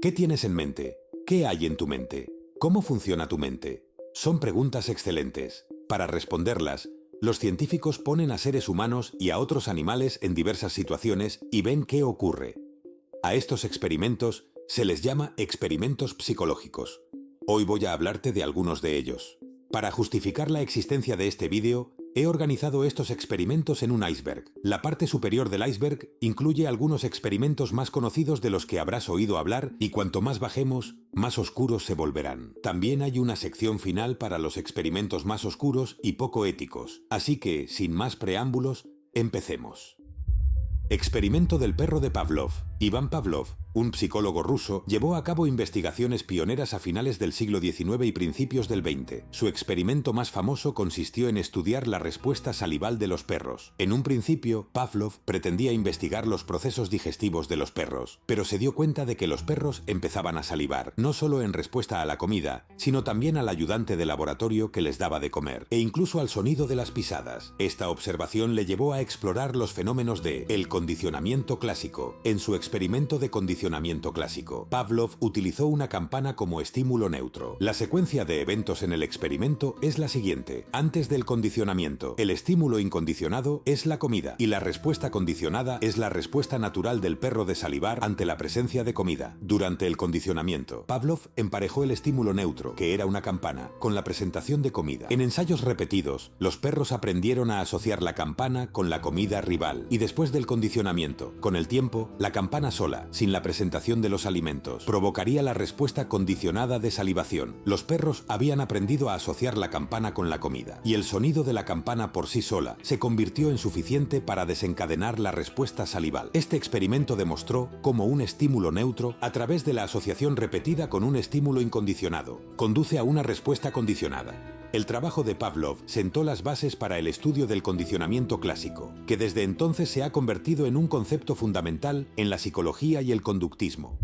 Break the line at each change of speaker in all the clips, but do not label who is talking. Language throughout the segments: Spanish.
¿Qué tienes en mente? ¿Qué hay en tu mente? ¿Cómo funciona tu mente? Son preguntas excelentes. Para responderlas, los científicos ponen a seres humanos y a otros animales en diversas situaciones y ven qué ocurre. A estos experimentos se les llama experimentos psicológicos. Hoy voy a hablarte de algunos de ellos. Para justificar la existencia de este vídeo, he organizado estos experimentos en un iceberg. La parte superior del iceberg incluye algunos experimentos más conocidos de los que habrás oído hablar y cuanto más bajemos, más oscuros se volverán. También hay una sección final para los experimentos más oscuros y poco éticos. Así que, sin más preámbulos, empecemos. Experimento del perro de Pavlov. Iván Pavlov, un psicólogo ruso, llevó a cabo investigaciones pioneras a finales del siglo XIX y principios del XX. Su experimento más famoso consistió en estudiar la respuesta salival de los perros. En un principio, Pavlov pretendía investigar los procesos digestivos de los perros, pero se dio cuenta de que los perros empezaban a salivar, no solo en respuesta a la comida, sino también al ayudante de laboratorio que les daba de comer, e incluso al sonido de las pisadas. Esta observación le llevó a explorar los fenómenos de el condicionamiento clásico. En su experimento de condicionamiento clásico, Pavlov utilizó una campana como estímulo neutro. La secuencia de eventos en el experimento es la siguiente. Antes del condicionamiento, el estímulo incondicionado es la comida y la respuesta condicionada es la respuesta natural del perro de salivar ante la presencia de comida. Durante el condicionamiento, Pavlov emparejó el estímulo neutro, que era una campana, con la presentación de comida. En ensayos repetidos, los perros aprendieron a asociar la campana con la comida rival y después del condicionamiento, con el tiempo, la campana sola, sin la presentación de los alimentos, provocaría la respuesta condicionada de salivación. Los perros habían aprendido a asociar la campana con la comida, y el sonido de la campana por sí sola se convirtió en suficiente para desencadenar la respuesta salival. Este experimento demostró cómo un estímulo neutro, a través de la asociación repetida con un estímulo incondicionado, conduce a una respuesta condicionada. El trabajo de Pavlov sentó las bases para el estudio del condicionamiento clásico, que desde entonces se ha convertido en un concepto fundamental en la psicología y el conductismo.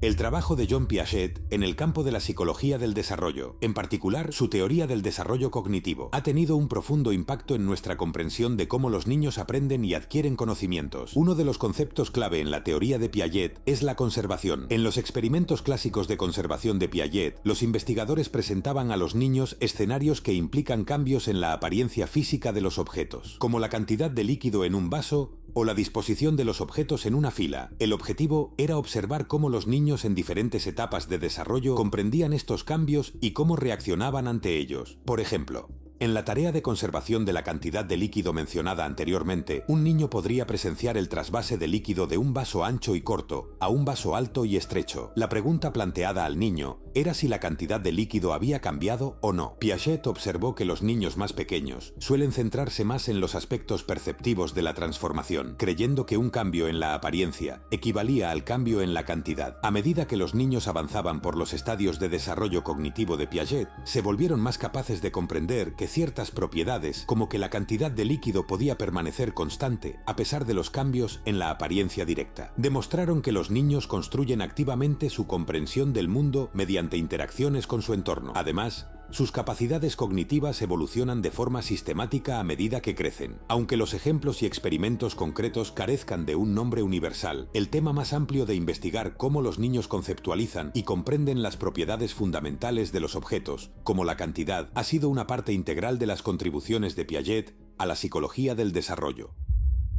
El trabajo de Jean Piaget en el campo de la psicología del desarrollo, en particular su teoría del desarrollo cognitivo, ha tenido un profundo impacto en nuestra comprensión de cómo los niños aprenden y adquieren conocimientos. Uno de los conceptos clave en la teoría de Piaget es la conservación. En los experimentos clásicos de conservación de Piaget, los investigadores presentaban a los niños escenarios que implican cambios en la apariencia física de los objetos, como la cantidad de líquido en un vaso o la disposición de los objetos en una fila. El objetivo era observar cómo los niños en diferentes etapas de desarrollo comprendían estos cambios y cómo reaccionaban ante ellos. Por ejemplo, en la tarea de conservación de la cantidad de líquido mencionada anteriormente, un niño podría presenciar el trasvase de líquido de un vaso ancho y corto a un vaso alto y estrecho. La pregunta planteada al niño era si la cantidad de líquido había cambiado o no. Piaget observó que los niños más pequeños suelen centrarse más en los aspectos perceptivos de la transformación, creyendo que un cambio en la apariencia equivalía al cambio en la cantidad. A medida que los niños avanzaban por los estadios de desarrollo cognitivo de Piaget, se volvieron más capaces de comprender que ciertas propiedades, como que la cantidad de líquido podía permanecer constante a pesar de los cambios en la apariencia directa. Demostraron que los niños construyen activamente su comprensión del mundo mediante interacciones con su entorno. Además, sus capacidades cognitivas evolucionan de forma sistemática a medida que crecen. Aunque los ejemplos y experimentos concretos carezcan de un nombre universal, el tema más amplio de investigar cómo los niños conceptualizan y comprenden las propiedades fundamentales de los objetos, como la cantidad, ha sido una parte integral de las contribuciones de Piaget a la psicología del desarrollo.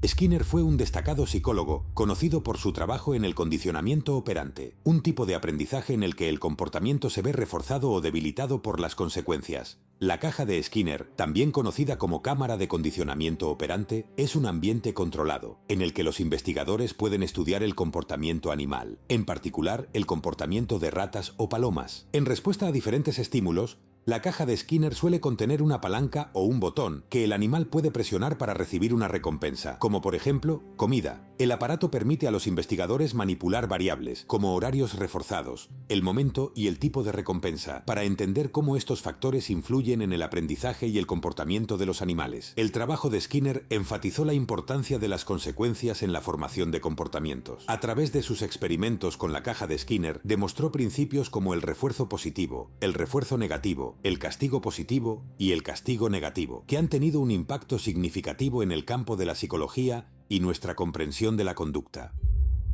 Skinner fue un destacado psicólogo, conocido por su trabajo en el condicionamiento operante, un tipo de aprendizaje en el que el comportamiento se ve reforzado o debilitado por las consecuencias. La caja de Skinner, también conocida como cámara de condicionamiento operante, es un ambiente controlado, en el que los investigadores pueden estudiar el comportamiento animal, en particular el comportamiento de ratas o palomas. En respuesta a diferentes estímulos, la caja de Skinner suele contener una palanca o un botón que el animal puede presionar para recibir una recompensa, como por ejemplo, comida. El aparato permite a los investigadores manipular variables, como horarios reforzados, el momento y el tipo de recompensa, para entender cómo estos factores influyen en el aprendizaje y el comportamiento de los animales. El trabajo de Skinner enfatizó la importancia de las consecuencias en la formación de comportamientos. A través de sus experimentos con la caja de Skinner, demostró principios como el refuerzo positivo, el refuerzo negativo, el castigo positivo y el castigo negativo, que han tenido un impacto significativo en el campo de la psicología y nuestra comprensión de la conducta.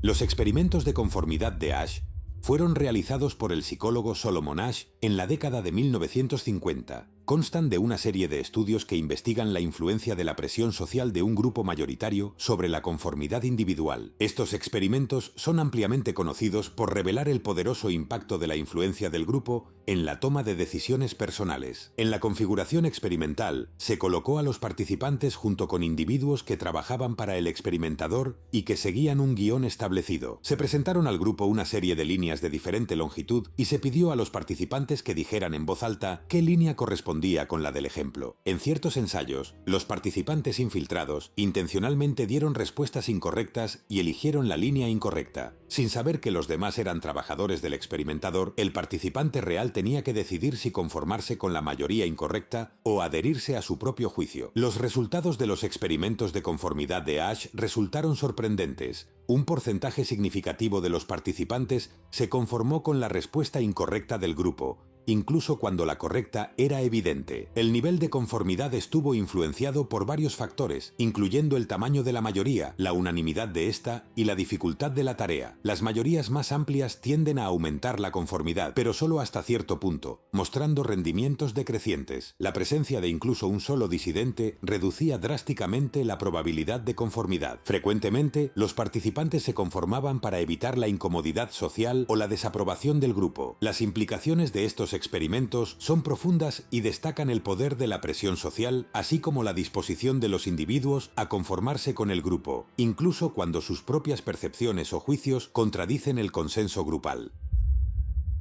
Los experimentos de conformidad de Asch fueron realizados por el psicólogo Solomon Asch en la década de 1950. Constan de una serie de estudios que investigan la influencia de la presión social de un grupo mayoritario sobre la conformidad individual. Estos experimentos son ampliamente conocidos por revelar el poderoso impacto de la influencia del grupo en la toma de decisiones personales. En la configuración experimental, se colocó a los participantes junto con individuos que trabajaban para el experimentador y que seguían un guión establecido. Se presentaron al grupo una serie de líneas de diferente longitud y se pidió a los participantes que dijeran en voz alta qué línea correspondía con la del ejemplo. En ciertos ensayos, los participantes infiltrados intencionalmente dieron respuestas incorrectas y eligieron la línea incorrecta. Sin saber que los demás eran trabajadores del experimentador, el participante real tenía que decidir si conformarse con la mayoría incorrecta o adherirse a su propio juicio. Los resultados de los experimentos de conformidad de Asch resultaron sorprendentes. Un porcentaje significativo de los participantes se conformó con la respuesta incorrecta del grupo, incluso cuando la correcta era evidente. El nivel de conformidad estuvo influenciado por varios factores, incluyendo el tamaño de la mayoría, la unanimidad de esta y la dificultad de la tarea. Las mayorías más amplias tienden a aumentar la conformidad, pero solo hasta cierto punto, mostrando rendimientos decrecientes. La presencia de incluso un solo disidente reducía drásticamente la probabilidad de conformidad. Frecuentemente, los participantes se conformaban para evitar la incomodidad social o la desaprobación del grupo. Las implicaciones de estos experimentos son profundas y destacan el poder de la presión social, así como la disposición de los individuos a conformarse con el grupo, incluso cuando sus propias percepciones o juicios contradicen el consenso grupal.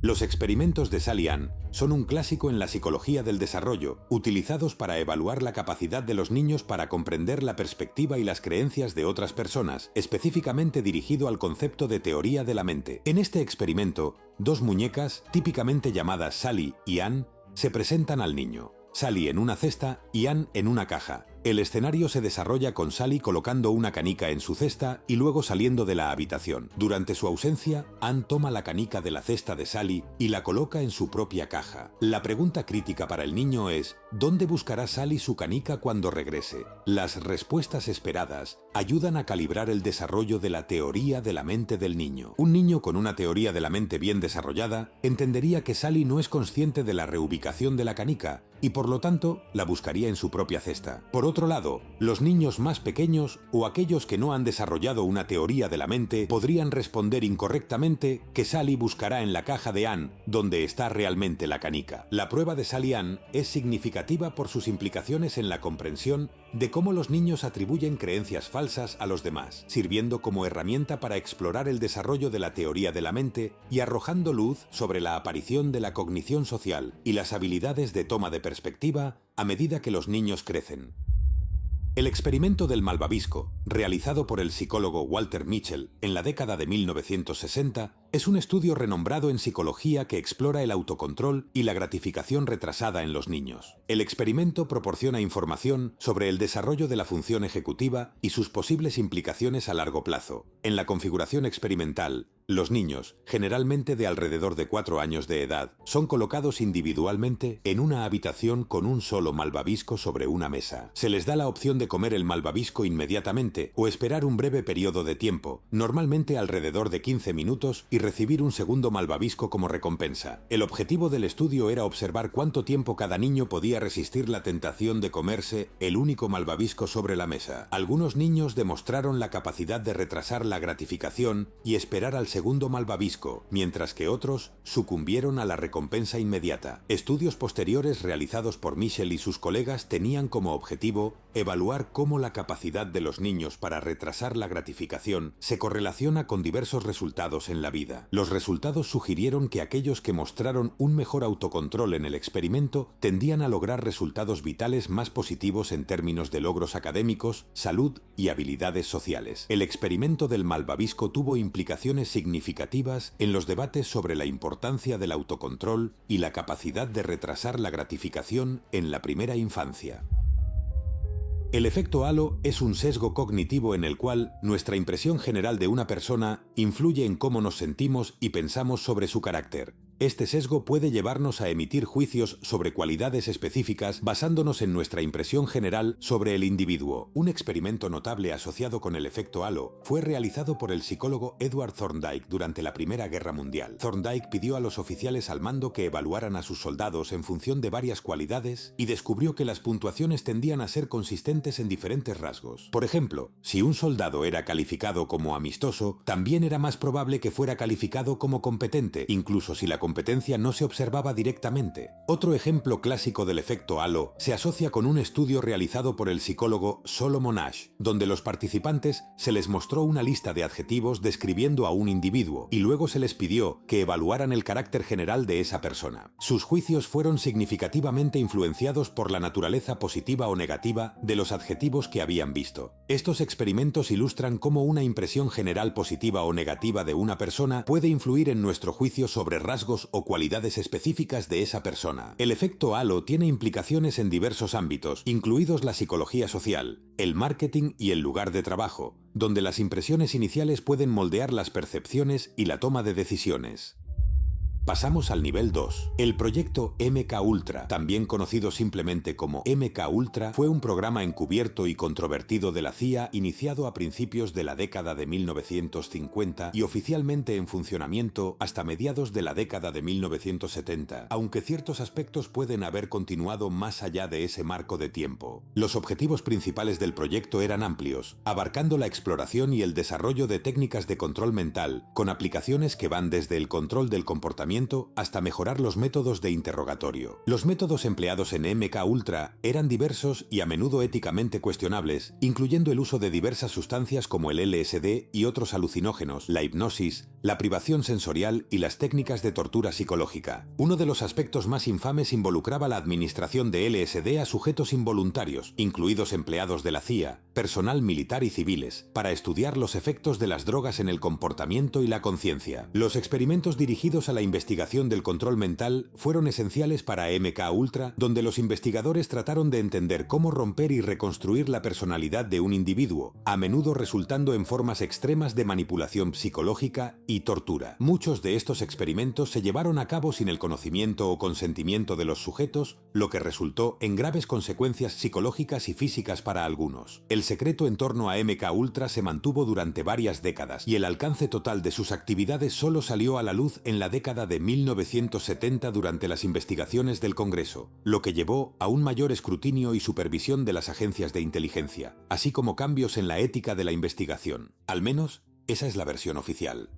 Los experimentos de Sally-Ann son un clásico en la psicología del desarrollo, utilizados para evaluar la capacidad de los niños para comprender la perspectiva y las creencias de otras personas, específicamente dirigido al concepto de teoría de la mente. En este experimento, dos muñecas, típicamente llamadas Sally y Ann, se presentan al niño. Sally en una cesta y Ann en una caja. El escenario se desarrolla con Sally colocando una canica en su cesta y luego saliendo de la habitación. Durante su ausencia, Ann toma la canica de la cesta de Sally y la coloca en su propia caja. La pregunta crítica para el niño es: ¿dónde buscará Sally su canica cuando regrese? Las respuestas esperadas ayudan a calibrar el desarrollo de la teoría de la mente del niño. Un niño con una teoría de la mente bien desarrollada entendería que Sally no es consciente de la reubicación de la canica y por lo tanto la buscaría en su propia cesta. Por otro lado, los niños más pequeños o aquellos que no han desarrollado una teoría de la mente podrían responder incorrectamente que Sally buscará en la caja de Ann, donde está realmente la canica. La prueba de Sally-Ann es significativa por sus implicaciones en la comprensión de cómo los niños atribuyen creencias falsas a los demás, sirviendo como herramienta para explorar el desarrollo de la teoría de la mente y arrojando luz sobre la aparición de la cognición social y las habilidades de toma de perspectiva a medida que los niños crecen. El experimento del malvavisco, realizado por el psicólogo Walter Mischel en la década de 1960, es un estudio renombrado en psicología que explora el autocontrol y la gratificación retrasada en los niños. El experimento proporciona información sobre el desarrollo de la función ejecutiva y sus posibles implicaciones a largo plazo. En la configuración experimental, los niños, generalmente de alrededor de 4 años de edad, son colocados individualmente en una habitación con un solo malvavisco sobre una mesa. Se les da la opción de comer el malvavisco inmediatamente o esperar un breve periodo de tiempo, normalmente alrededor de 15 minutos, y recibir un segundo malvavisco como recompensa. El objetivo del estudio era observar cuánto tiempo cada niño podía resistir la tentación de comerse el único malvavisco sobre la mesa. Algunos niños demostraron la capacidad de retrasar la gratificación y esperar al segundo malvavisco, mientras que otros sucumbieron a la recompensa inmediata. Estudios posteriores realizados por Mischel y sus colegas tenían como objetivo evaluar cómo la capacidad de los niños para retrasar la gratificación se correlaciona con diversos resultados en la vida. Los resultados sugirieron que aquellos que mostraron un mejor autocontrol en el experimento tendían a lograr resultados vitales más positivos en términos de logros académicos, salud y habilidades sociales. El experimento del malvavisco tuvo implicaciones significativas en los debates sobre la importancia del autocontrol y la capacidad de retrasar la gratificación en la primera infancia. El efecto halo es un sesgo cognitivo en el cual nuestra impresión general de una persona influye en cómo nos sentimos y pensamos sobre su carácter. Este sesgo puede llevarnos a emitir juicios sobre cualidades específicas basándonos en nuestra impresión general sobre el individuo. Un experimento notable asociado con el efecto halo fue realizado por el psicólogo Edward Thorndike durante la Primera Guerra Mundial. Thorndike pidió a los oficiales al mando que evaluaran a sus soldados en función de varias cualidades y descubrió que las puntuaciones tendían a ser consistentes en diferentes rasgos. Por ejemplo, si un soldado era calificado como amistoso, también era más probable que fuera calificado como competente, incluso si la competencia no se observaba directamente. Otro ejemplo clásico del efecto halo se asocia con un estudio realizado por el psicólogo Solomon Asch, donde los participantes se les mostró una lista de adjetivos describiendo a un individuo y luego se les pidió que evaluaran el carácter general de esa persona. Sus juicios fueron significativamente influenciados por la naturaleza positiva o negativa de los adjetivos que habían visto. Estos experimentos ilustran cómo una impresión general positiva o negativa de una persona puede influir en nuestro juicio sobre rasgos o cualidades específicas de esa persona. El efecto halo tiene implicaciones en diversos ámbitos, incluidos la psicología social, el marketing y el lugar de trabajo, donde las impresiones iniciales pueden moldear las percepciones y la toma de decisiones. Pasamos al nivel 2. El proyecto MKUltra, también conocido simplemente como MKUltra, fue un programa encubierto y controvertido de la CIA iniciado a principios de la década de 1950 y oficialmente en funcionamiento hasta mediados de la década de 1970, aunque ciertos aspectos pueden haber continuado más allá de ese marco de tiempo. Los objetivos principales del proyecto eran amplios, abarcando la exploración y el desarrollo de técnicas de control mental, con aplicaciones que van desde el control del comportamiento hasta mejorar los métodos de interrogatorio. Los métodos empleados en MKUltra eran diversos y a menudo éticamente cuestionables, incluyendo el uso de diversas sustancias como el LSD y otros alucinógenos, la hipnosis, la privación sensorial y las técnicas de tortura psicológica. Uno de los aspectos más infames involucraba la administración de LSD a sujetos involuntarios, incluidos empleados de la CIA, personal militar y civiles, para estudiar los efectos de las drogas en el comportamiento y la conciencia. Los experimentos dirigidos a la investigación del control mental fueron esenciales para MKUltra, donde los investigadores trataron de entender cómo romper y reconstruir la personalidad de un individuo, a menudo resultando en formas extremas de manipulación psicológica y tortura. Muchos de estos experimentos se llevaron a cabo sin el conocimiento o consentimiento de los sujetos, lo que resultó en graves consecuencias psicológicas y físicas para algunos. El secreto en torno a MKUltra se mantuvo durante varias décadas y el alcance total de sus actividades solo salió a la luz en la década de 1970 durante las investigaciones del Congreso, lo que llevó a un mayor escrutinio y supervisión de las agencias de inteligencia, así como cambios en la ética de la investigación. Al menos, esa es la versión oficial.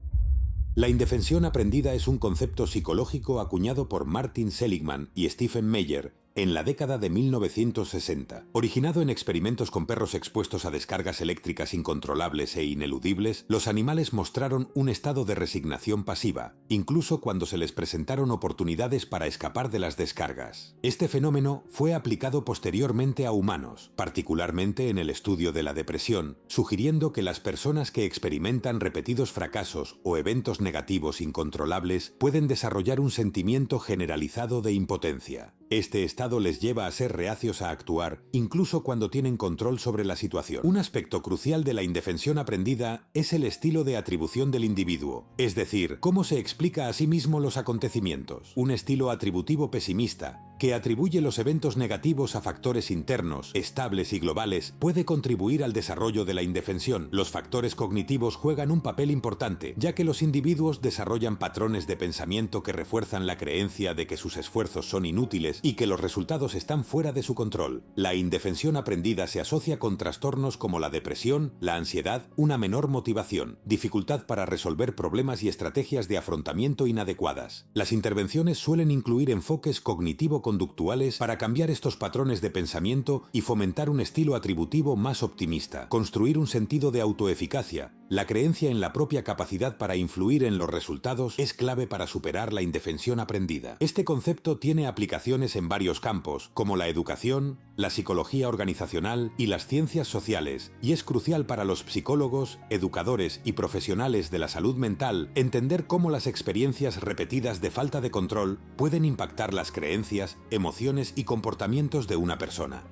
La indefensión aprendida es un concepto psicológico acuñado por Martin Seligman y Stephen Meyer en la década de 1960. Originado en experimentos con perros expuestos a descargas eléctricas incontrolables e ineludibles, los animales mostraron un estado de resignación pasiva, incluso cuando se les presentaron oportunidades para escapar de las descargas. Este fenómeno fue aplicado posteriormente a humanos, particularmente en el estudio de la depresión, sugiriendo que las personas que experimentan repetidos fracasos o eventos negativos incontrolables pueden desarrollar un sentimiento generalizado de impotencia. Este estado les lleva a ser reacios a actuar, incluso cuando tienen control sobre la situación. Un aspecto crucial de la indefensión aprendida es el estilo de atribución del individuo, es decir, cómo se explica a sí mismo los acontecimientos. Un estilo atributivo pesimista, que atribuye los eventos negativos a factores internos, estables y globales, puede contribuir al desarrollo de la indefensión. Los factores cognitivos juegan un papel importante, ya que los individuos desarrollan patrones de pensamiento que refuerzan la creencia de que sus esfuerzos son inútiles y que los resultados están fuera de su control. La indefensión aprendida se asocia con trastornos como la depresión, la ansiedad, una menor motivación, dificultad para resolver problemas y estrategias de afrontamiento inadecuadas. Las intervenciones suelen incluir enfoques cognitivo-conductuales para cambiar estos patrones de pensamiento y fomentar un estilo atributivo más optimista, construir un sentido de autoeficacia. La creencia en la propia capacidad para influir en los resultados es clave para superar la indefensión aprendida. Este concepto tiene aplicaciones en varios campos, como la educación, la psicología organizacional y las ciencias sociales, y es crucial para los psicólogos, educadores y profesionales de la salud mental entender cómo las experiencias repetidas de falta de control pueden impactar las creencias, emociones y comportamientos de una persona.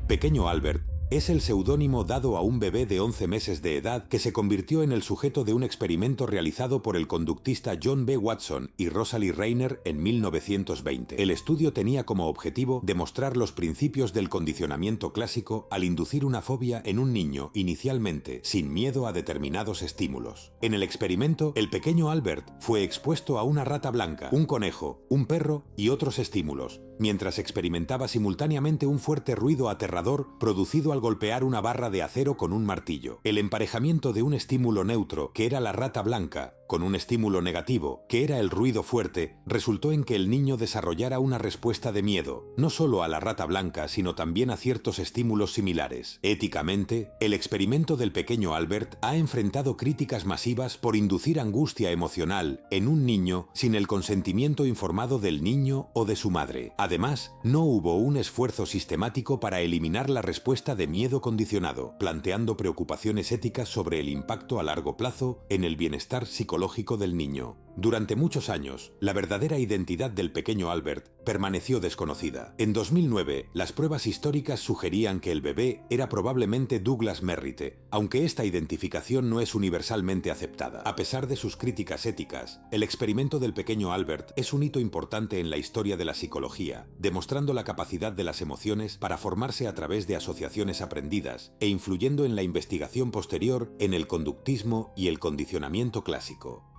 Pequeño Albert es el seudónimo dado a un bebé de 11 meses de edad que se convirtió en el sujeto de un experimento realizado por el conductista John B. Watson y Rosalie Reiner en 1920. El estudio tenía como objetivo demostrar los principios del condicionamiento clásico al inducir una fobia en un niño inicialmente sin miedo a determinados estímulos. En el experimento, el pequeño Albert fue expuesto a una rata blanca, un conejo, un perro y otros estímulos, mientras experimentaba simultáneamente un fuerte ruido aterrador producido al golpear una barra de acero con un martillo. El emparejamiento de un estímulo neutro, que era la rata blanca, con un estímulo negativo, que era el ruido fuerte, resultó en que el niño desarrollara una respuesta de miedo, no solo a la rata blanca, sino también a ciertos estímulos similares. Éticamente, el experimento del pequeño Albert ha enfrentado críticas masivas por inducir angustia emocional en un niño sin el consentimiento informado del niño o de su madre. Además, no hubo un esfuerzo sistemático para eliminar la respuesta de miedo condicionado, planteando preocupaciones éticas sobre el impacto a largo plazo en el bienestar psicológico del niño. Durante muchos años, la verdadera identidad del pequeño Albert permaneció desconocida. En 2009, las pruebas históricas sugerían que el bebé era probablemente Douglas Merritt, aunque esta identificación no es universalmente aceptada. A pesar de sus críticas éticas, el experimento del pequeño Albert es un hito importante en la historia de la psicología, demostrando la capacidad de las emociones para formarse a través de asociaciones aprendidas e influyendo en la investigación posterior en el conductismo y el condicionamiento clásico.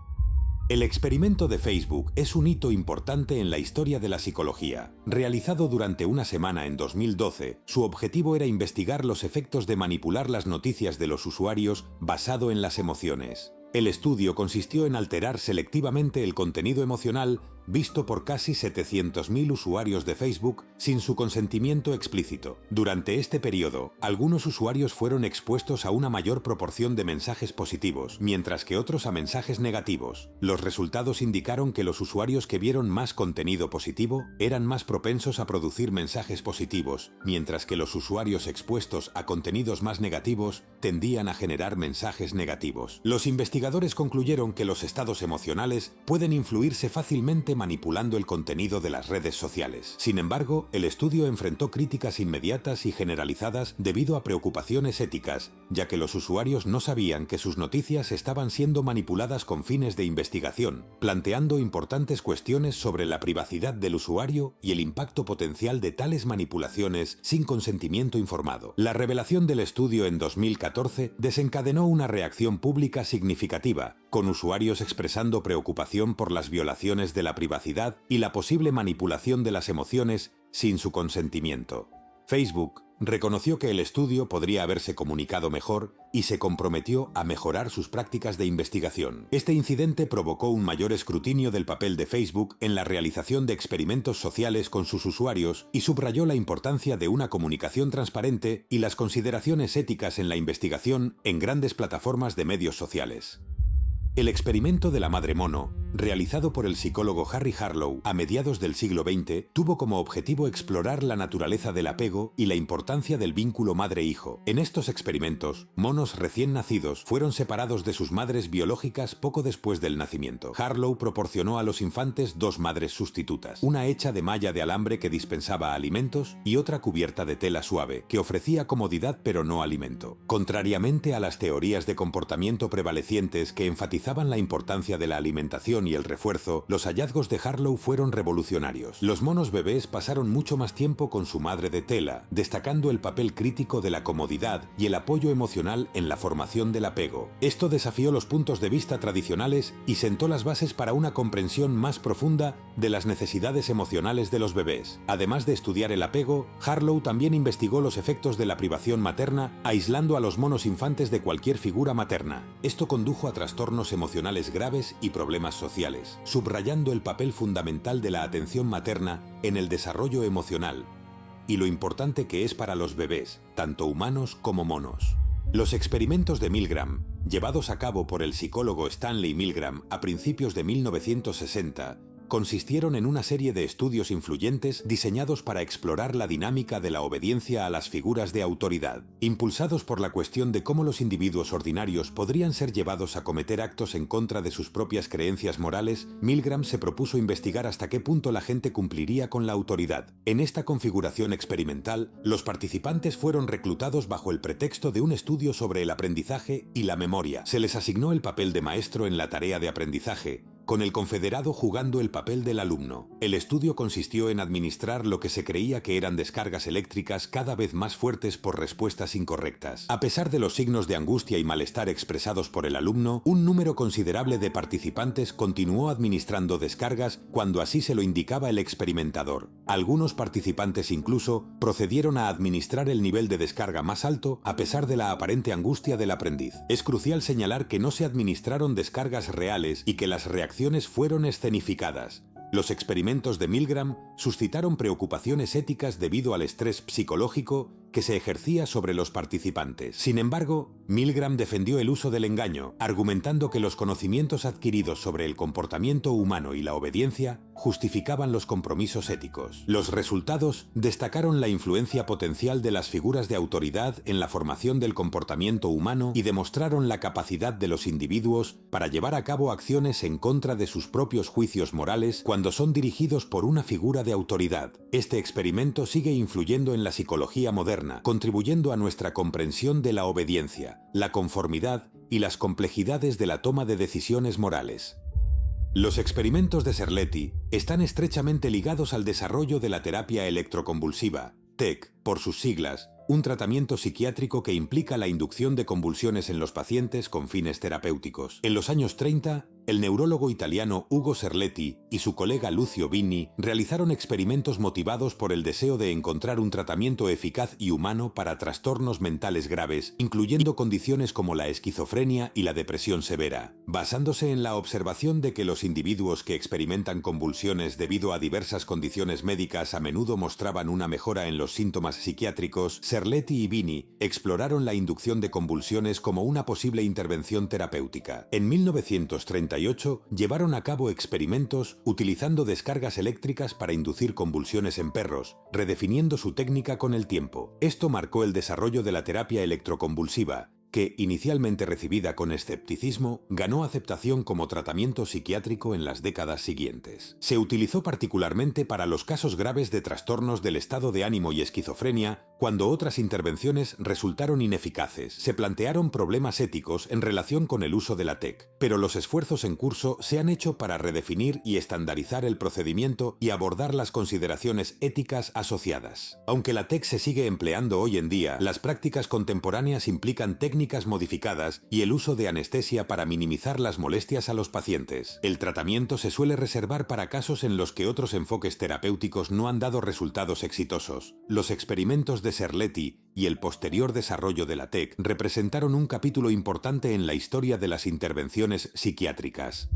El experimento de Facebook es un hito importante en la historia de la psicología. Realizado durante una semana en 2012, su objetivo era investigar los efectos de manipular las noticias de los usuarios basado en las emociones. El estudio consistió en alterar selectivamente el contenido emocional visto por casi 700.000 usuarios de Facebook sin su consentimiento explícito. Durante este periodo, algunos usuarios fueron expuestos a una mayor proporción de mensajes positivos, mientras que otros a mensajes negativos. Los resultados indicaron que los usuarios que vieron más contenido positivo eran más propensos a producir mensajes positivos, mientras que los usuarios expuestos a contenidos más negativos tendían a generar mensajes negativos. Los investigadores concluyeron que los estados emocionales pueden influirse fácilmente manipulando el contenido de las redes sociales. Sin embargo, el estudio enfrentó críticas inmediatas y generalizadas debido a preocupaciones éticas, ya que los usuarios no sabían que sus noticias estaban siendo manipuladas con fines de investigación, planteando importantes cuestiones sobre la privacidad del usuario y el impacto potencial de tales manipulaciones sin consentimiento informado. La revelación del estudio en 2014 desencadenó una reacción pública significativa, con usuarios expresando preocupación por las violaciones de la privacidad y la posible manipulación de las emociones sin su consentimiento. Facebook reconoció que el estudio podría haberse comunicado mejor y se comprometió a mejorar sus prácticas de investigación. Este incidente provocó un mayor escrutinio del papel de Facebook en la realización de experimentos sociales con sus usuarios y subrayó la importancia de una comunicación transparente y las consideraciones éticas en la investigación en grandes plataformas de medios sociales. El experimento de la madre mono, realizado por el psicólogo Harry Harlow a mediados del siglo XX, tuvo como objetivo explorar la naturaleza del apego y la importancia del vínculo madre-hijo. En estos experimentos, monos recién nacidos fueron separados de sus madres biológicas poco después del nacimiento. Harlow proporcionó a los infantes dos madres sustitutas, una hecha de malla de alambre que dispensaba alimentos y otra cubierta de tela suave, que ofrecía comodidad pero no alimento. Contrariamente a las teorías de comportamiento prevalecientes que enfatizaban la importancia de la alimentación y el refuerzo, los hallazgos de Harlow fueron revolucionarios. Los monos bebés pasaron mucho más tiempo con su madre de tela, destacando el papel crítico de la comodidad y el apoyo emocional en la formación del apego. Esto desafió los puntos de vista tradicionales y sentó las bases para una comprensión más profunda de las necesidades emocionales de los bebés. Además de estudiar el apego, Harlow también investigó los efectos de la privación materna, aislando a los monos infantes de cualquier figura materna. Esto condujo a trastornos emocionales graves y problemas sociales, subrayando el papel fundamental de la atención materna en el desarrollo emocional y lo importante que es para los bebés, tanto humanos como monos. Los experimentos de Milgram, llevados a cabo por el psicólogo Stanley Milgram a principios de 1960, consistieron en una serie de estudios influyentes diseñados para explorar la dinámica de la obediencia a las figuras de autoridad. Impulsados por la cuestión de cómo los individuos ordinarios podrían ser llevados a cometer actos en contra de sus propias creencias morales, Milgram se propuso investigar hasta qué punto la gente cumpliría con la autoridad. En esta configuración experimental, los participantes fueron reclutados bajo el pretexto de un estudio sobre el aprendizaje y la memoria. Se les asignó el papel de maestro en la tarea de aprendizaje, con el confederado jugando el papel del alumno. El estudio consistió en administrar lo que se creía que eran descargas eléctricas cada vez más fuertes por respuestas incorrectas. A pesar de los signos de angustia y malestar expresados por el alumno, un número considerable de participantes continuó administrando descargas cuando así se lo indicaba el experimentador. Algunos participantes incluso procedieron a administrar el nivel de descarga más alto a pesar de la aparente angustia del aprendiz. Es crucial señalar que no se administraron descargas reales y que las reacciones fueron escenificadas. Los experimentos de Milgram suscitaron preocupaciones éticas debido al estrés psicológico que se ejercía sobre los participantes. Sin embargo, Milgram defendió el uso del engaño, argumentando que los conocimientos adquiridos sobre el comportamiento humano y la obediencia justificaban los compromisos éticos. Los resultados destacaron la influencia potencial de las figuras de autoridad en la formación del comportamiento humano y demostraron la capacidad de los individuos para llevar a cabo acciones en contra de sus propios juicios morales cuando son dirigidos por una figura de autoridad. Este experimento sigue influyendo en la psicología moderna, contribuyendo a nuestra comprensión de la obediencia, la conformidad y las complejidades de la toma de decisiones morales. Los experimentos de Serletti están estrechamente ligados al desarrollo de la terapia electroconvulsiva, TEC, por sus siglas, un tratamiento psiquiátrico que implica la inducción de convulsiones en los pacientes con fines terapéuticos. En los años 30, el neurólogo italiano Ugo Serletti y su colega Lucio Vinni realizaron experimentos motivados por el deseo de encontrar un tratamiento eficaz y humano para trastornos mentales graves, incluyendo condiciones como la esquizofrenia y la depresión severa. Basándose en la observación de que los individuos que experimentan convulsiones debido a diversas condiciones médicas a menudo mostraban una mejora en los síntomas psiquiátricos, Serletti y Vinni exploraron la inducción de convulsiones como una posible intervención terapéutica. En 1938 llevaron a cabo experimentos utilizando descargas eléctricas para inducir convulsiones en perros, redefiniendo su técnica con el tiempo. Esto marcó el desarrollo de la terapia electroconvulsiva, que, inicialmente recibida con escepticismo, ganó aceptación como tratamiento psiquiátrico en las décadas siguientes. Se utilizó particularmente para los casos graves de trastornos del estado de ánimo y esquizofrenia, cuando otras intervenciones resultaron ineficaces. Se plantearon problemas éticos en relación con el uso de la TEC, pero los esfuerzos en curso se han hecho para redefinir y estandarizar el procedimiento y abordar las consideraciones éticas asociadas. Aunque la TEC se sigue empleando hoy en día, las prácticas contemporáneas implican técnicas modificadas y el uso de anestesia para minimizar las molestias a los pacientes. El tratamiento se suele reservar para casos en los que otros enfoques terapéuticos no han dado resultados exitosos. Los experimentos de Serletti y el posterior desarrollo de la TEC representaron un capítulo importante en la historia de las intervenciones psiquiátricas.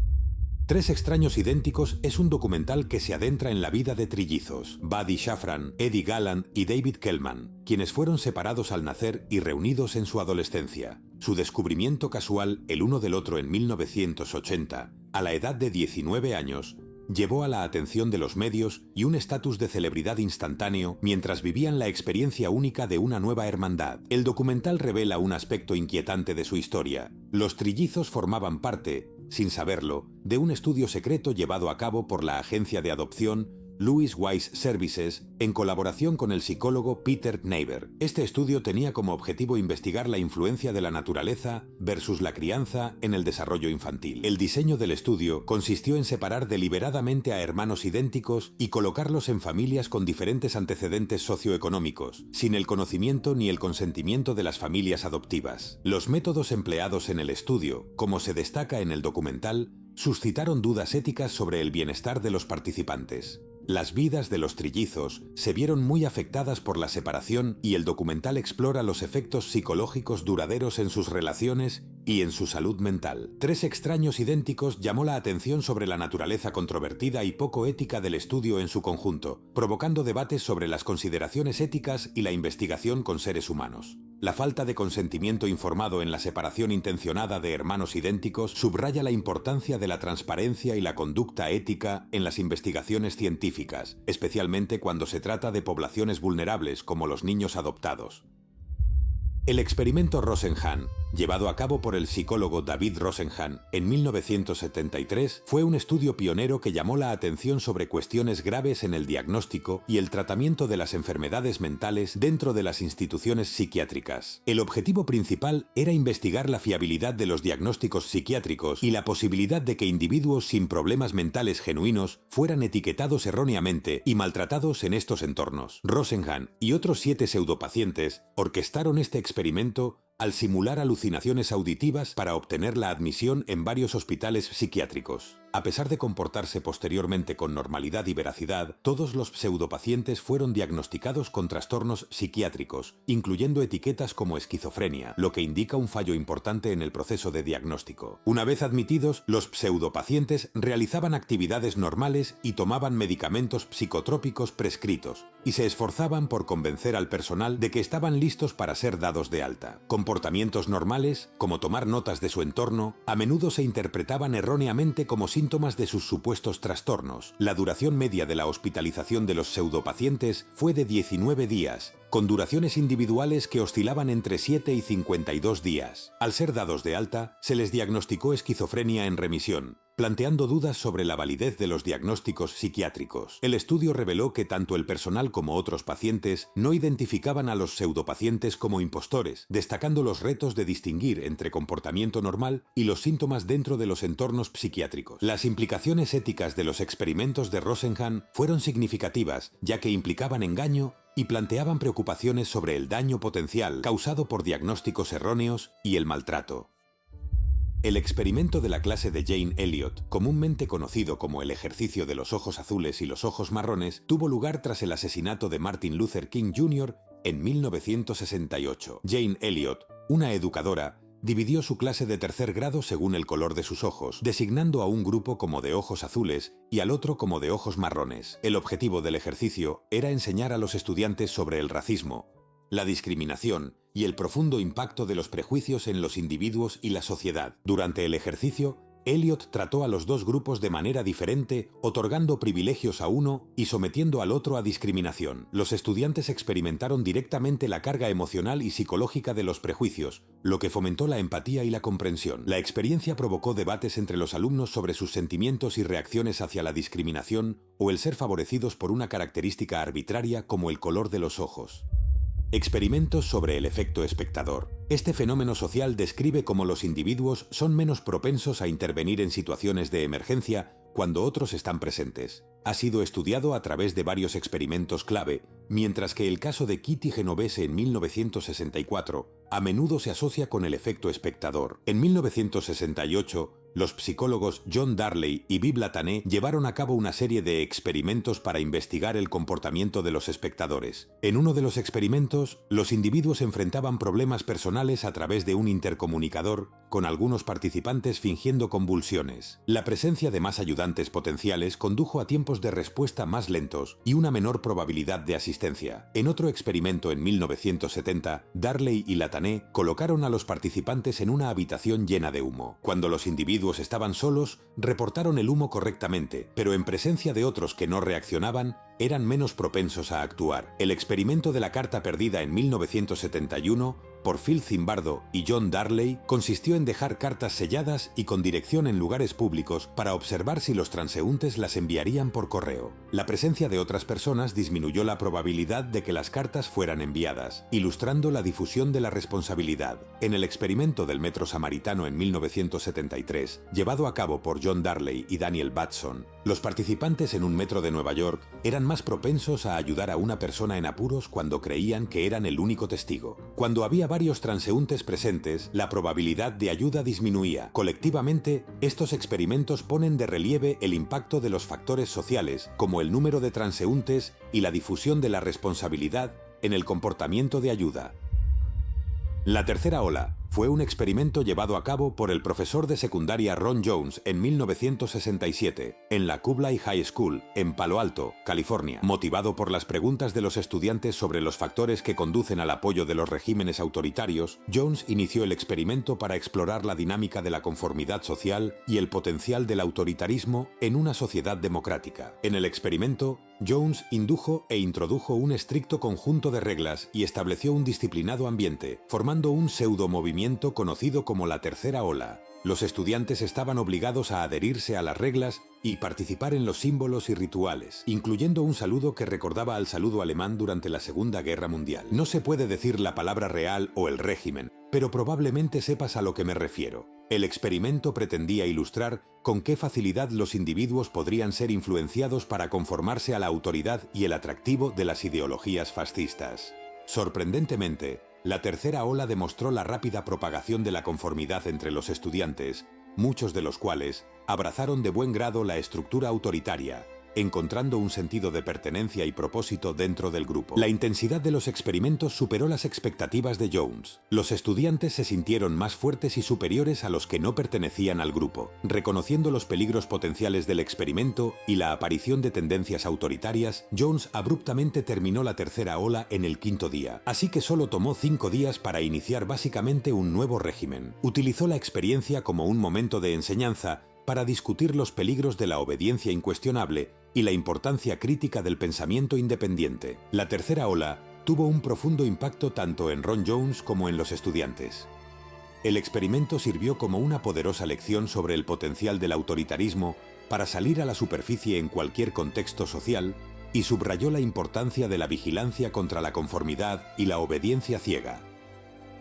Tres extraños idénticos es un documental que se adentra en la vida de trillizos, Buddy Shafran, Eddie Galland y David Kellman, quienes fueron separados al nacer y reunidos en su adolescencia. Su descubrimiento casual el uno del otro en 1980, a la edad de 19 años, llevó a la atención de los medios y un estatus de celebridad instantáneo mientras vivían la experiencia única de una nueva hermandad. El documental revela un aspecto inquietante de su historia. Los trillizos formaban parte, sin saberlo, de un estudio secreto llevado a cabo por la agencia de adopción Louis Wise Services, en colaboración con el psicólogo Peter Neighbor. Este estudio tenía como objetivo investigar la influencia de la naturaleza versus la crianza en el desarrollo infantil. El diseño del estudio consistió en separar deliberadamente a hermanos idénticos y colocarlos en familias con diferentes antecedentes socioeconómicos, sin el conocimiento ni el consentimiento de las familias adoptivas. Los métodos empleados en el estudio, como se destaca en el documental, suscitaron dudas éticas sobre el bienestar de los participantes. Las vidas de los trillizos se vieron muy afectadas por la separación y el documental explora los efectos psicológicos duraderos en sus relaciones y en su salud mental. Tres extraños idénticos llamó la atención sobre la naturaleza controvertida y poco ética del estudio en su conjunto, provocando debates sobre las consideraciones éticas y la investigación con seres humanos. La falta de consentimiento informado en la separación intencionada de hermanos idénticos subraya la importancia de la transparencia y la conducta ética en las investigaciones científicas, especialmente cuando se trata de poblaciones vulnerables como los niños adoptados. El experimento Rosenhan, llevado a cabo por el psicólogo David Rosenhan en 1973, fue un estudio pionero que llamó la atención sobre cuestiones graves en el diagnóstico y el tratamiento de las enfermedades mentales dentro de las instituciones psiquiátricas. El objetivo principal era investigar la fiabilidad de los diagnósticos psiquiátricos y la posibilidad de que individuos sin problemas mentales genuinos fueran etiquetados erróneamente y maltratados en estos entornos. Rosenhan y otros 7 pseudopacientes orquestaron este experimento al simular alucinaciones auditivas para obtener la admisión en varios hospitales psiquiátricos. A pesar de comportarse posteriormente con normalidad y veracidad, todos los pseudopacientes fueron diagnosticados con trastornos psiquiátricos, incluyendo etiquetas como esquizofrenia, lo que indica un fallo importante en el proceso de diagnóstico. Una vez admitidos, los pseudopacientes realizaban actividades normales y tomaban medicamentos psicotrópicos prescritos, y se esforzaban por convencer al personal de que estaban listos para ser dados de alta. Comportamientos normales, como tomar notas de su entorno, a menudo se interpretaban erróneamente como síntomas de sus supuestos trastornos. La duración media de la hospitalización de los pseudopacientes fue de 19 días, con duraciones individuales que oscilaban entre 7 y 52 días. Al ser dados de alta, se les diagnosticó esquizofrenia en remisión, planteando dudas sobre la validez de los diagnósticos psiquiátricos. El estudio reveló que tanto el personal como otros pacientes no identificaban a los pseudopacientes como impostores, destacando los retos de distinguir entre comportamiento normal y los síntomas dentro de los entornos psiquiátricos. Las implicaciones éticas de los experimentos de Rosenhan fueron significativas, ya que implicaban engaño y planteaban preocupaciones sobre el daño potencial causado por diagnósticos erróneos y el maltrato. El experimento de la clase de Jane Elliot, comúnmente conocido como el ejercicio de los ojos azules y los ojos marrones, tuvo lugar tras el asesinato de Martin Luther King Jr. en 1968. Jane Elliot, una educadora, dividió su clase de tercer grado según el color de sus ojos, designando a un grupo como de ojos azules y al otro como de ojos marrones. El objetivo del ejercicio era enseñar a los estudiantes sobre el racismo, la discriminación y el profundo impacto de los prejuicios en los individuos y la sociedad. Durante el ejercicio, Elliot trató a los dos grupos de manera diferente, otorgando privilegios a uno y sometiendo al otro a discriminación. Los estudiantes experimentaron directamente la carga emocional y psicológica de los prejuicios, lo que fomentó la empatía y la comprensión. La experiencia provocó debates entre los alumnos sobre sus sentimientos y reacciones hacia la discriminación o el ser favorecidos por una característica arbitraria como el color de los ojos. Experimentos sobre el efecto espectador. Este fenómeno social describe cómo los individuos son menos propensos a intervenir en situaciones de emergencia cuando otros están presentes. Ha sido estudiado a través de varios experimentos clave, mientras que el caso de Kitty Genovese en 1964 a menudo se asocia con el efecto espectador. En 1968, los psicólogos John Darley y Bill Latané llevaron a cabo una serie de experimentos para investigar el comportamiento de los espectadores. En uno de los experimentos, los individuos enfrentaban problemas personales a través de un intercomunicador, con algunos participantes fingiendo convulsiones. La presencia de más ayudantes potenciales condujo a tiempos de respuesta más lentos y una menor probabilidad de asistencia. En otro experimento en 1970, Darley y Latané colocaron a los participantes en una habitación llena de humo. Cuando los individuos estaban solos, reportaron el humo correctamente, pero en presencia de otros que no reaccionaban, eran menos propensos a actuar. El experimento de la carta perdida en 1971, por Phil Zimbardo y John Darley, consistió en dejar cartas selladas y con dirección en lugares públicos para observar si los transeúntes las enviarían por correo. La presencia de otras personas disminuyó la probabilidad de que las cartas fueran enviadas, ilustrando la difusión de la responsabilidad. En el experimento del metro samaritano en 1973, llevado a cabo por John Darley y Daniel Batson, los participantes en un metro de Nueva York eran más propensos a ayudar a una persona en apuros cuando creían que eran el único testigo. Cuando había varios transeúntes presentes, la probabilidad de ayuda disminuía. Colectivamente, estos experimentos ponen de relieve el impacto de los factores sociales, como el número de transeúntes y la difusión de la responsabilidad en el comportamiento de ayuda. La tercera ola, Fue un experimento llevado a cabo por el profesor de secundaria Ron Jones en 1967, en la Kublai High School, en Palo Alto, California. Motivado por las preguntas de los estudiantes sobre los factores que conducen al apoyo de los regímenes autoritarios, Jones inició el experimento para explorar la dinámica de la conformidad social y el potencial del autoritarismo en una sociedad democrática. En el experimento, Jones indujo e introdujo un estricto conjunto de reglas y estableció un disciplinado ambiente, formando un pseudo-movimiento conocido como la tercera ola. Los estudiantes estaban obligados a adherirse a las reglas y participar en los símbolos y rituales, incluyendo un saludo que recordaba al saludo alemán durante la Segunda Guerra Mundial. No se puede decir la palabra real o el régimen, pero probablemente sepas a lo que me refiero. El experimento pretendía ilustrar con qué facilidad los individuos podrían ser influenciados para conformarse a la autoridad y el atractivo de las ideologías fascistas. Sorprendentemente, la tercera ola demostró la rápida propagación de la conformidad entre los estudiantes, muchos de los cuales abrazaron de buen grado la estructura autoritaria, encontrando un sentido de pertenencia y propósito dentro del grupo. La intensidad de los experimentos superó las expectativas de Jones. Los estudiantes se sintieron más fuertes y superiores a los que no pertenecían al grupo. Reconociendo los peligros potenciales del experimento y la aparición de tendencias autoritarias, Jones abruptamente terminó la tercera ola en el quinto día. Así que solo tomó 5 días para iniciar básicamente un nuevo régimen. Utilizó la experiencia como un momento de enseñanza para discutir los peligros de la obediencia incuestionable y la importancia crítica del pensamiento independiente. La tercera ola tuvo un profundo impacto tanto en Ron Jones como en los estudiantes. El experimento sirvió como una poderosa lección sobre el potencial del autoritarismo para salir a la superficie en cualquier contexto social y subrayó la importancia de la vigilancia contra la conformidad y la obediencia ciega.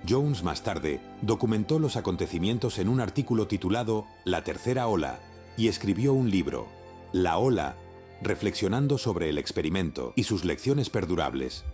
Jones más tarde documentó los acontecimientos en un artículo titulado La tercera ola y escribió un libro, La ola, reflexionando sobre el experimento y sus lecciones perdurables.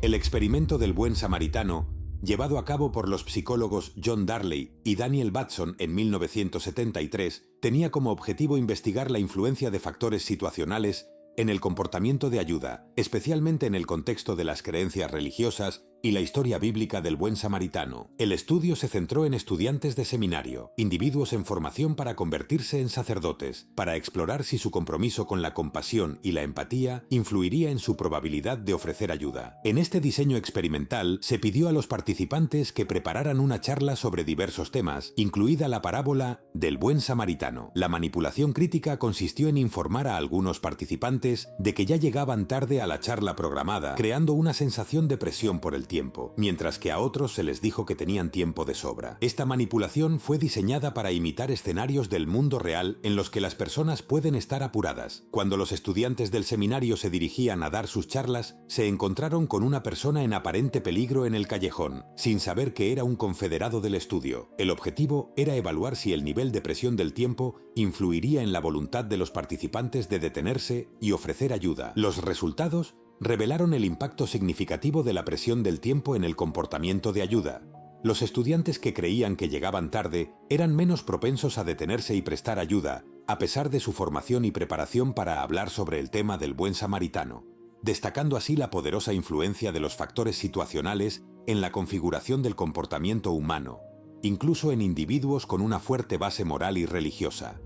El experimento del buen samaritano, llevado a cabo por los psicólogos John Darley y Daniel Batson en 1973, tenía como objetivo investigar la influencia de factores situacionales en el comportamiento de ayuda, especialmente en el contexto de las creencias religiosas y la historia bíblica del buen samaritano. El estudio se centró en estudiantes de seminario, individuos en formación para convertirse en sacerdotes, para explorar si su compromiso con la compasión y la empatía influiría en su probabilidad de ofrecer ayuda. En este diseño experimental se pidió a los participantes que prepararan una charla sobre diversos temas, incluida la parábola del buen samaritano. La manipulación crítica consistió en informar a algunos participantes de que ya llegaban tarde a la charla programada, creando una sensación de presión por el tiempo, mientras que a otros se les dijo que tenían tiempo de sobra. Esta manipulación fue diseñada para imitar escenarios del mundo real en los que las personas pueden estar apuradas. Cuando los estudiantes del seminario se dirigían a dar sus charlas, se encontraron con una persona en aparente peligro en el callejón, sin saber que era un confederado del estudio. El objetivo era evaluar si el nivel de presión del tiempo influiría en la voluntad de los participantes de detenerse y ofrecer ayuda. Los resultados revelaron el impacto significativo de la presión del tiempo en el comportamiento de ayuda. Los estudiantes que creían que llegaban tarde eran menos propensos a detenerse y prestar ayuda, a pesar de su formación y preparación para hablar sobre el tema del buen samaritano, destacando así la poderosa influencia de los factores situacionales en la configuración del comportamiento humano, incluso en individuos con una fuerte base moral y religiosa.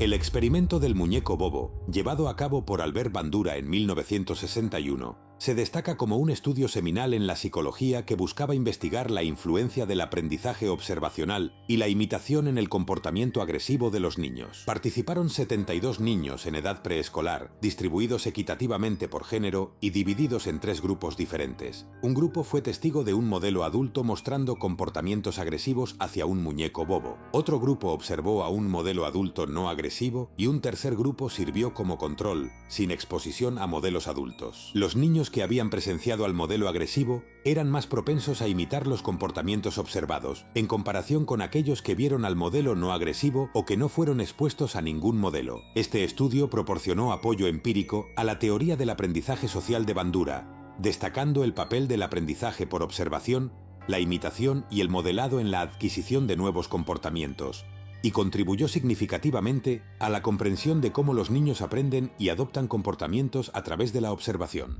El experimento del muñeco bobo, llevado a cabo por Albert Bandura en 1961, se destaca como un estudio seminal en la psicología que buscaba investigar la influencia del aprendizaje observacional y la imitación en el comportamiento agresivo de los niños. Participaron 72 niños en edad preescolar, distribuidos equitativamente por género y divididos en 3 grupos diferentes. Un grupo fue testigo de un modelo adulto mostrando comportamientos agresivos hacia un muñeco bobo. Otro grupo observó a un modelo adulto no agresivo y un tercer grupo sirvió como control, sin exposición a modelos adultos. Los niños que habían presenciado al modelo agresivo eran más propensos a imitar los comportamientos observados, en comparación con aquellos que vieron al modelo no agresivo o que no fueron expuestos a ningún modelo. Este estudio proporcionó apoyo empírico a la teoría del aprendizaje social de Bandura, destacando el papel del aprendizaje por observación, la imitación y el modelado en la adquisición de nuevos comportamientos, y contribuyó significativamente a la comprensión de cómo los niños aprenden y adoptan comportamientos a través de la observación.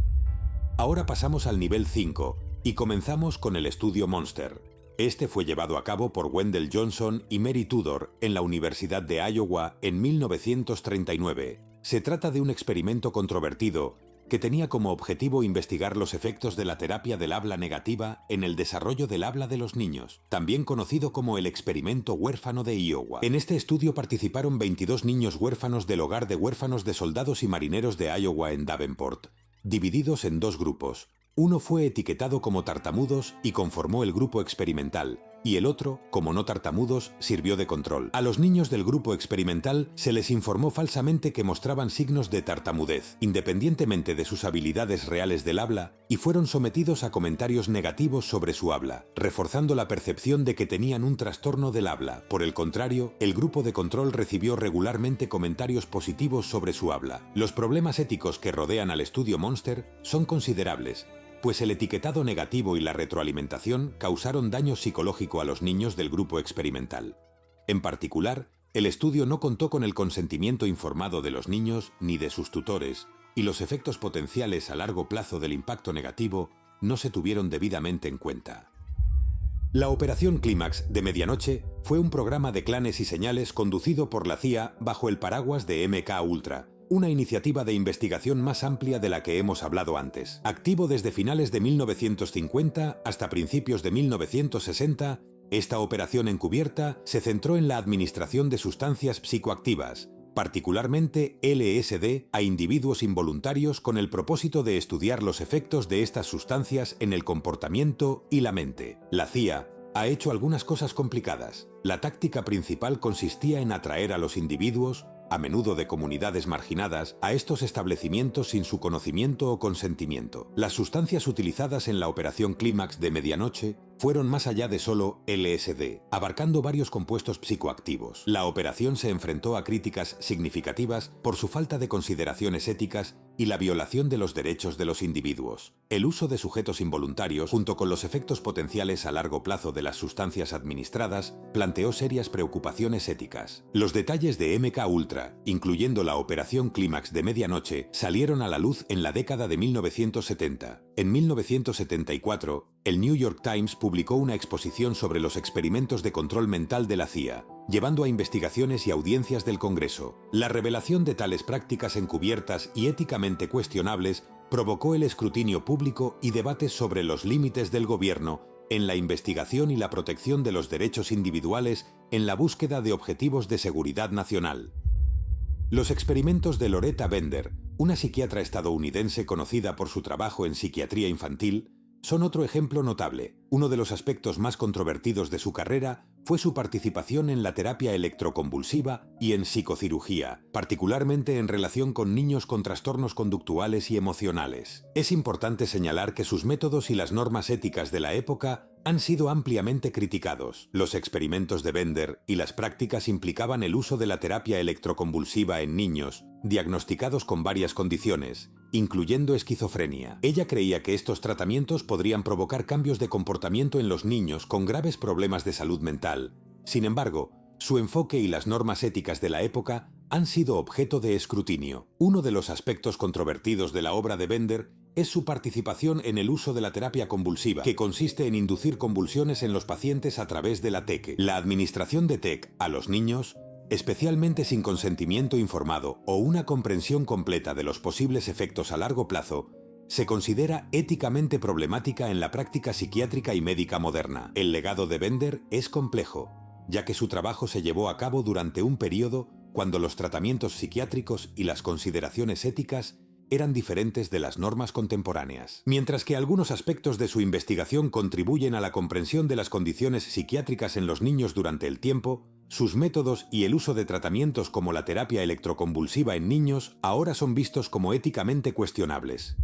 Ahora pasamos al nivel 5 y comenzamos con el estudio Monster. Este fue llevado a cabo por Wendell Johnson y Mary Tudor en la Universidad de Iowa en 1939. Se trata de un experimento controvertido que tenía como objetivo investigar los efectos de la terapia del habla negativa en el desarrollo del habla de los niños, también conocido como el experimento huérfano de Iowa. En este estudio participaron 22 niños huérfanos del hogar de huérfanos de soldados y marineros de Iowa en Davenport, divididos en dos grupos. Uno fue etiquetado como tartamudos y conformó el grupo experimental, y el otro, como no tartamudos, sirvió de control. A los niños del grupo experimental se les informó falsamente que mostraban signos de tartamudez, independientemente de sus habilidades reales del habla, y fueron sometidos a comentarios negativos sobre su habla, reforzando la percepción de que tenían un trastorno del habla. Por el contrario, el grupo de control recibió regularmente comentarios positivos sobre su habla. Los problemas éticos que rodean al estudio Monster son considerables, pues el etiquetado negativo y la retroalimentación causaron daño psicológico a los niños del grupo experimental. En particular, el estudio no contó con el consentimiento informado de los niños ni de sus tutores, y los efectos potenciales a largo plazo del impacto negativo no se tuvieron debidamente en cuenta. La Operación Clímax de Medianoche fue un programa de clanes y señales conducido por la CIA bajo el paraguas de MK Ultra, una iniciativa de investigación más amplia de la que hemos hablado antes. Activo desde finales de 1950 hasta principios de 1960, esta operación encubierta se centró en la administración de sustancias psicoactivas, particularmente LSD, a individuos involuntarios con el propósito de estudiar los efectos de estas sustancias en el comportamiento y la mente. La CIA ha hecho algunas cosas complicadas. La táctica principal consistía en atraer a los individuos, a menudo de comunidades marginadas, a estos establecimientos sin su conocimiento o consentimiento. Las sustancias utilizadas en la Operación Clímax de Medianoche fueron más allá de solo LSD, abarcando varios compuestos psicoactivos. La operación se enfrentó a críticas significativas por su falta de consideraciones éticas y la violación de los derechos de los individuos. El uso de sujetos involuntarios, junto con los efectos potenciales a largo plazo de las sustancias administradas, planteó serias preocupaciones éticas. Los detalles de MK Ultra, incluyendo la Operación Clímax de Medianoche, salieron a la luz en la década de 1970. En 1974, el New York Times publicó una exposición sobre los experimentos de control mental de la CIA, llevando a investigaciones y audiencias del Congreso. La revelación de tales prácticas encubiertas y éticamente cuestionables provocó el escrutinio público y debates sobre los límites del gobierno en la investigación y la protección de los derechos individuales en la búsqueda de objetivos de seguridad nacional. Los experimentos de Loretta Bender, una psiquiatra estadounidense conocida por su trabajo en psiquiatría infantil, son otro ejemplo notable. Uno de los aspectos más controvertidos de su carrera fue su participación en la terapia electroconvulsiva y en psicocirugía, particularmente en relación con niños con trastornos conductuales y emocionales. Es importante señalar que sus métodos y las normas éticas de la época han sido ampliamente criticados. Los experimentos de Bender y las prácticas implicaban el uso de la terapia electroconvulsiva en niños, diagnosticados con varias condiciones, incluyendo esquizofrenia. Ella creía que estos tratamientos podrían provocar cambios de comportamiento en los niños con graves problemas de salud mental. Sin embargo, su enfoque y las normas éticas de la época han sido objeto de escrutinio. Uno de los aspectos controvertidos de la obra de Bender es su participación en el uso de la terapia convulsiva, que consiste en inducir convulsiones en los pacientes a través de la TEC. La administración de TEC a los niños, especialmente sin consentimiento informado o una comprensión completa de los posibles efectos a largo plazo, se considera éticamente problemática en la práctica psiquiátrica y médica moderna. El legado de Bender es complejo, ya que su trabajo se llevó a cabo durante un periodo cuando los tratamientos psiquiátricos y las consideraciones éticas eran diferentes de las normas contemporáneas. Mientras que algunos aspectos de su investigación contribuyen a la comprensión de las condiciones psiquiátricas en los niños durante el tiempo, sus métodos y el uso de tratamientos como la terapia electroconvulsiva en niños ahora son vistos como éticamente cuestionables.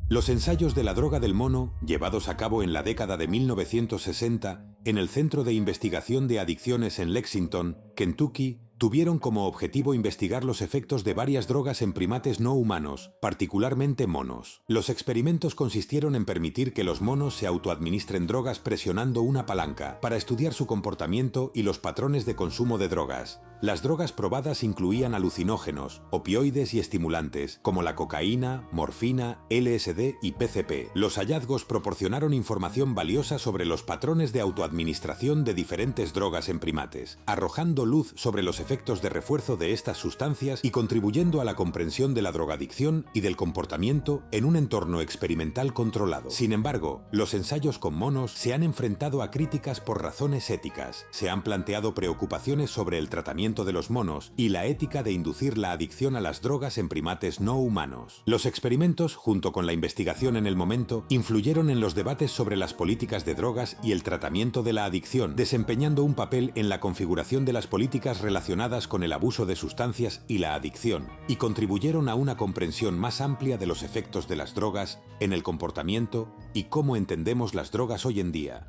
Los ensayos de la droga del mono, llevados a cabo en la década de 1960 en el Centro de Investigación de Adicciones en Lexington, Kentucky, tuvieron como objetivo investigar los efectos de varias drogas en primates no humanos, particularmente monos. Los experimentos consistieron en permitir que los monos se autoadministren drogas presionando una palanca para estudiar su comportamiento y los patrones de consumo de drogas. Las drogas probadas incluían alucinógenos, opioides y estimulantes, como la cocaína, morfina, LSD y PCP. Los hallazgos proporcionaron información valiosa sobre los patrones de autoadministración de diferentes drogas en primates, arrojando luz sobre los efectos de refuerzo de estas sustancias y contribuyendo a la comprensión de la drogadicción y del comportamiento en un entorno experimental controlado. Sin embargo, los ensayos con monos se han enfrentado a críticas por razones éticas. Se han planteado preocupaciones sobre el tratamiento de los monos y la ética de inducir la adicción a las drogas en primates no humanos. Los experimentos, junto con la investigación en el momento, influyeron en los debates sobre las políticas de drogas y el tratamiento de la adicción, desempeñando un papel en la configuración de las políticas relacionadas con el abuso de sustancias y la adicción, y contribuyeron a una comprensión más amplia de los efectos de las drogas en el comportamiento y cómo entendemos las drogas hoy en día.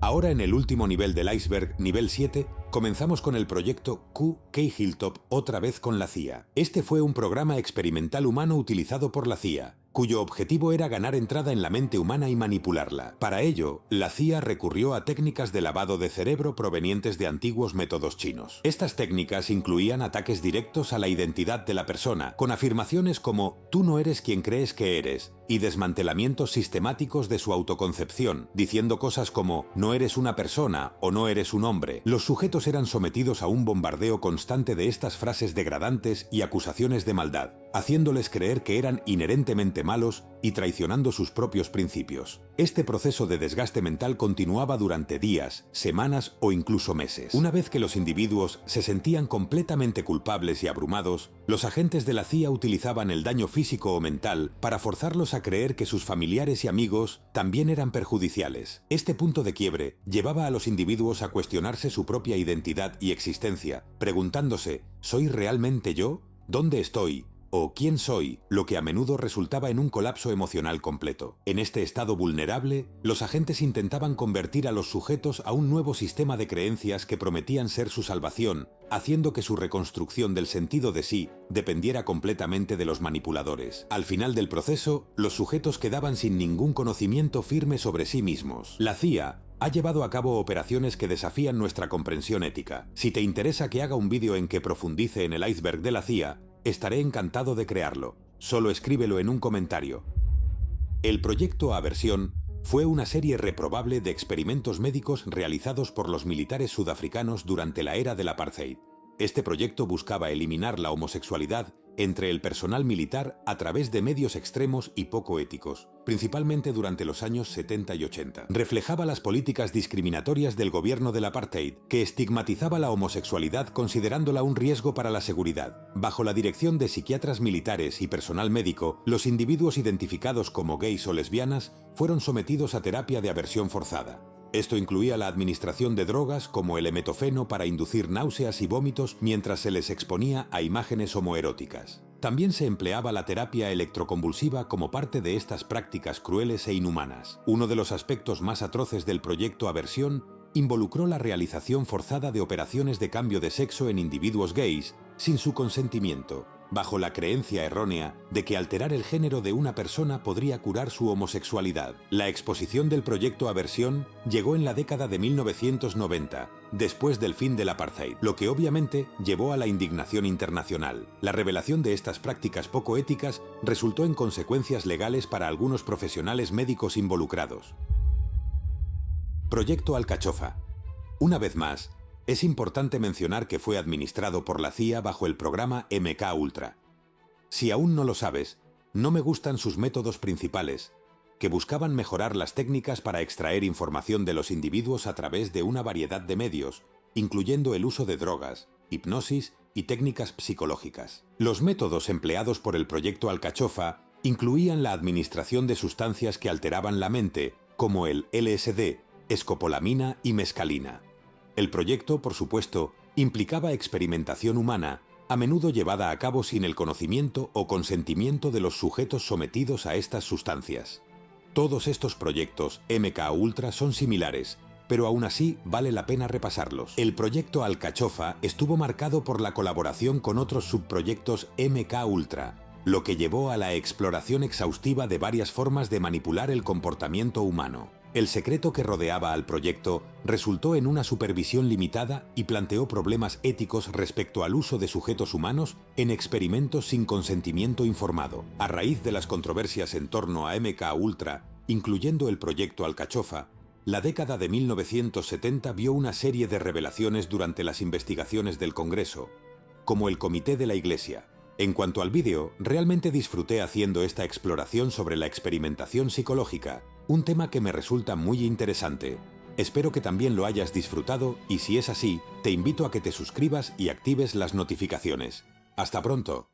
Ahora, en el último nivel del iceberg, nivel 7, comenzamos con el proyecto Q-K-Hilltop, otra vez con la CIA. Este fue un programa experimental humano utilizado por la CIA, cuyo objetivo era ganar entrada en la mente humana y manipularla. Para ello, la CIA recurrió a técnicas de lavado de cerebro provenientes de antiguos métodos chinos. Estas técnicas incluían ataques directos a la identidad de la persona, con afirmaciones como «tú no eres quien crees que eres», y desmantelamientos sistemáticos de su autoconcepción, diciendo cosas como «no eres una persona» o «no eres un hombre». Los sujetos eran sometidos a un bombardeo constante de estas frases degradantes y acusaciones de maldad, haciéndoles creer que eran inherentemente malos y traicionando sus propios principios. Este proceso de desgaste mental continuaba durante días, semanas o incluso meses. Una vez que los individuos se sentían completamente culpables y abrumados, los agentes de la CIA utilizaban el daño físico o mental para forzarlos a creer que sus familiares y amigos también eran perjudiciales. Este punto de quiebre llevaba a los individuos a cuestionarse su propia identidad y existencia, preguntándose ¿soy realmente yo? ¿Dónde estoy? ¿O quién soy?, lo que a menudo resultaba en un colapso emocional completo. En este estado vulnerable, los agentes intentaban convertir a los sujetos a un nuevo sistema de creencias que prometían ser su salvación, haciendo que su reconstrucción del sentido de sí dependiera completamente de los manipuladores. Al final del proceso, los sujetos quedaban sin ningún conocimiento firme sobre sí mismos. La CIA ha llevado a cabo operaciones que desafían nuestra comprensión ética. Si te interesa que haga un vídeo en que profundice en el iceberg de la CIA, estaré encantado de crearlo. Solo escríbelo en un comentario. El proyecto Aversión fue una serie reprobable de experimentos médicos realizados por los militares sudafricanos durante la era del apartheid. Este proyecto buscaba eliminar la homosexualidad entre el personal militar a través de medios extremos y poco éticos, principalmente durante los años 70 y 80. Reflejaba las políticas discriminatorias del gobierno del apartheid, que estigmatizaba la homosexualidad considerándola un riesgo para la seguridad. Bajo la dirección de psiquiatras militares y personal médico, los individuos identificados como gays o lesbianas fueron sometidos a terapia de aversión forzada. Esto incluía la administración de drogas como el emetofeno para inducir náuseas y vómitos mientras se les exponía a imágenes homoeróticas. También se empleaba la terapia electroconvulsiva como parte de estas prácticas crueles e inhumanas. Uno de los aspectos más atroces del proyecto Aversión involucró la realización forzada de operaciones de cambio de sexo en individuos gays sin su consentimiento, bajo la creencia errónea de que alterar el género de una persona podría curar su homosexualidad. La exposición del proyecto Aversión llegó en la década de 1990, después del fin del apartheid, lo que obviamente llevó a la indignación internacional. La revelación de estas prácticas poco éticas resultó en consecuencias legales para algunos profesionales médicos involucrados. Proyecto Alcachofa. Una vez más, es importante mencionar que fue administrado por la CIA bajo el programa MK-Ultra. Si aún no lo sabes, no me gustan sus métodos principales, que buscaban mejorar las técnicas para extraer información de los individuos a través de una variedad de medios, incluyendo el uso de drogas, hipnosis y técnicas psicológicas. Los métodos empleados por el proyecto Alcachofa incluían la administración de sustancias que alteraban la mente, como el LSD, escopolamina y mescalina. El proyecto, por supuesto, implicaba experimentación humana, a menudo llevada a cabo sin el conocimiento o consentimiento de los sujetos sometidos a estas sustancias. Todos estos proyectos MK-Ultra son similares, pero aún así vale la pena repasarlos. El proyecto Alcachofa estuvo marcado por la colaboración con otros subproyectos MK-Ultra, lo que llevó a la exploración exhaustiva de varias formas de manipular el comportamiento humano. El secreto que rodeaba al proyecto resultó en una supervisión limitada y planteó problemas éticos respecto al uso de sujetos humanos en experimentos sin consentimiento informado. A raíz de las controversias en torno a MK Ultra, incluyendo el proyecto Alcachofa, la década de 1970 vio una serie de revelaciones durante las investigaciones del Congreso, como el Comité de la Iglesia. En cuanto al vídeo, realmente disfruté haciendo esta exploración sobre la experimentación psicológica, un tema que me resulta muy interesante. Espero que también lo hayas disfrutado y si es así, te invito a que te suscribas y actives las notificaciones. ¡Hasta pronto!